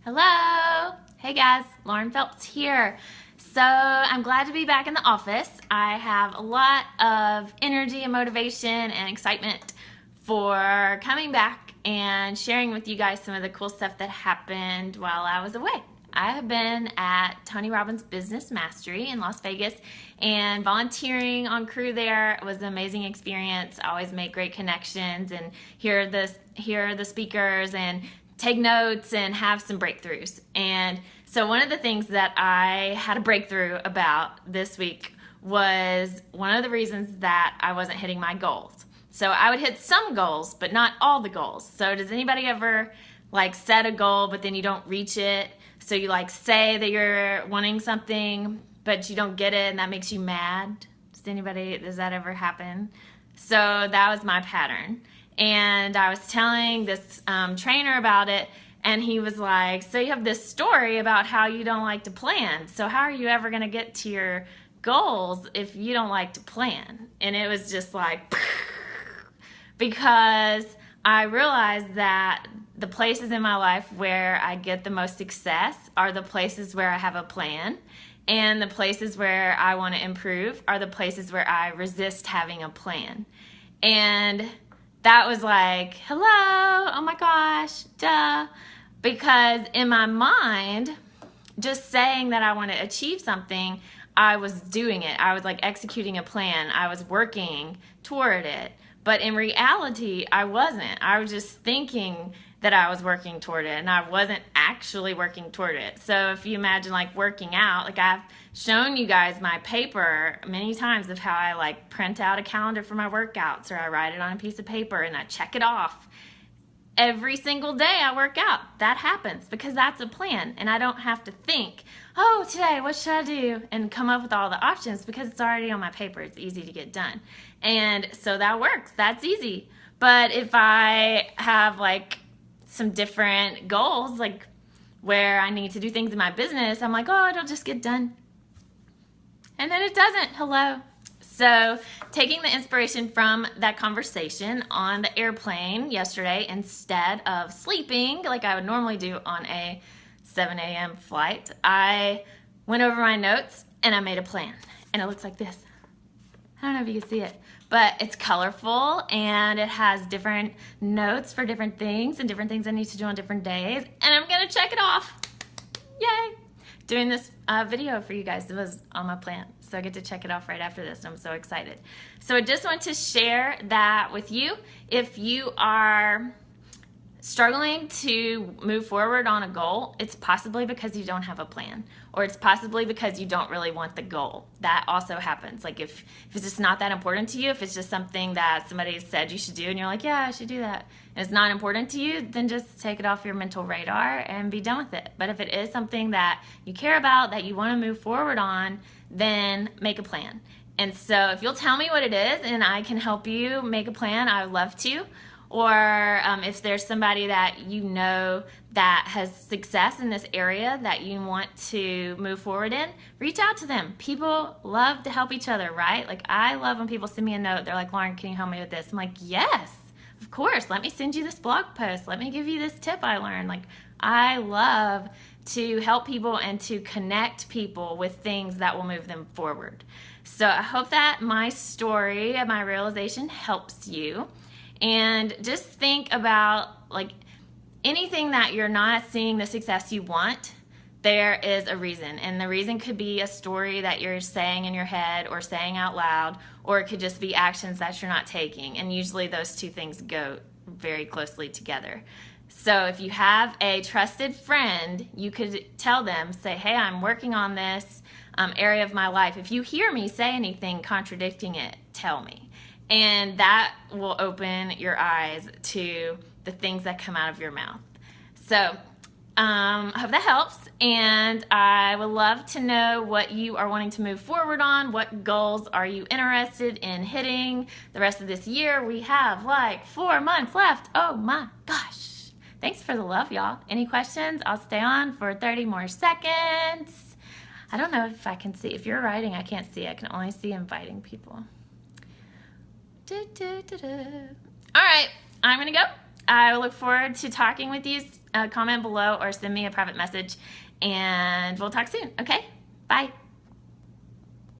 Hello! Hey guys, Lauren Phelps here. So I'm glad to be back in the office. I have a lot of energy and motivation and excitement for coming back and sharing with you guys some of the cool stuff that happened while I was away. I have been at Tony Robbins Business Mastery in Las Vegas and volunteering on crew there. It was an amazing experience. I always make great connections and hear the speakers and take notes and have some breakthroughs. And so one of the things that I had a breakthrough about this week was one of the reasons that I wasn't hitting my goals. So I would hit some goals, but not all the goals. So does anybody ever set a goal, but then you don't reach it? So you say that you're wanting something, but you don't get it, and that makes you mad? Does that ever happen? So that was my pattern. And I was telling this trainer about it, and he was like, so you have this story about how you don't like to plan. So how are you ever going to get to your goals if you don't like to plan? And it was just because I realized that the places in my life where I get the most success are the places where I have a plan. And the places where I want to improve are the places where I resist having a plan. And that was like, hello, oh my gosh, duh. Because in my mind, just saying that I want to achieve something, I was doing it. I was executing a plan. I was working toward it. But in reality, I wasn't. I was just thinking that I was working toward it, and I wasn't actually working toward it. So if you imagine working out, I've shown you guys my paper many times of how I print out a calendar for my workouts, or I write it on a piece of paper and I check it off. Every single day I work out. That happens because that's a plan, and I don't have to think, oh, today what should I do, and come up with all the options because it's already on my paper. It's easy to get done. And so that works. That's easy. But if I have some different goals, where I need to do things in my business, I'm oh, it'll just get done. And then it doesn't. Hello. So taking the inspiration from that conversation on the airplane yesterday, instead of sleeping like I would normally do on a 7 a.m. flight, I went over my notes and I made a plan. And it looks like this. I don't know if you can see it, but it's colorful and it has different notes for different things and different things I need to do on different days. And I'm gonna check it off. Yay! Doing this video for you guys, it was on my plan. So I get to check it off right after this, and I'm so excited. So I just want to share that with you. If you are struggling to move forward on a goal, it's possibly because you don't have a plan, or it's possibly because you don't really want the goal. That also happens. If it's just not that important to you, if it's just something that somebody said you should do and you're like, yeah, I should do that, and it's not important to you, then just take it off your mental radar and be done with it. But if it is something that you care about, that you want to move forward on, then make a plan. And so if you'll tell me what it is and I can help you make a plan, I would love to. Or if there's somebody that you know that has success in this area that you want to move forward in, reach out to them. People love to help each other, right? I love when people send me a note. They're like, Lauren, can you help me with this? I'm like, yes, of course. Let me send you this blog post. Let me give you this tip I learned. I love to help people and to connect people with things that will move them forward. So I hope that my story and my realization helps you. And just think about anything that you're not seeing the success you want, there is a reason. And the reason could be a story that you're saying in your head or saying out loud, or it could just be actions that you're not taking. And usually those two things go very closely together. So if you have a trusted friend, you could tell them, say, hey, I'm working on this area of my life. If you hear me say anything contradicting it, tell me. And that will open your eyes to the things that come out of your mouth. So I hope that helps. And I would love to know what you are wanting to move forward on. What goals are you interested in hitting the rest of this year? We have 4 months left. Oh my gosh. Thanks for the love, y'all. Any questions? I'll stay on for 30 more seconds. I don't know if I can see. If you're writing, I can't see. I can only see inviting people. All right, I'm gonna go. I look forward to talking with you. Comment below or send me a private message, and we'll talk soon. Okay? Bye.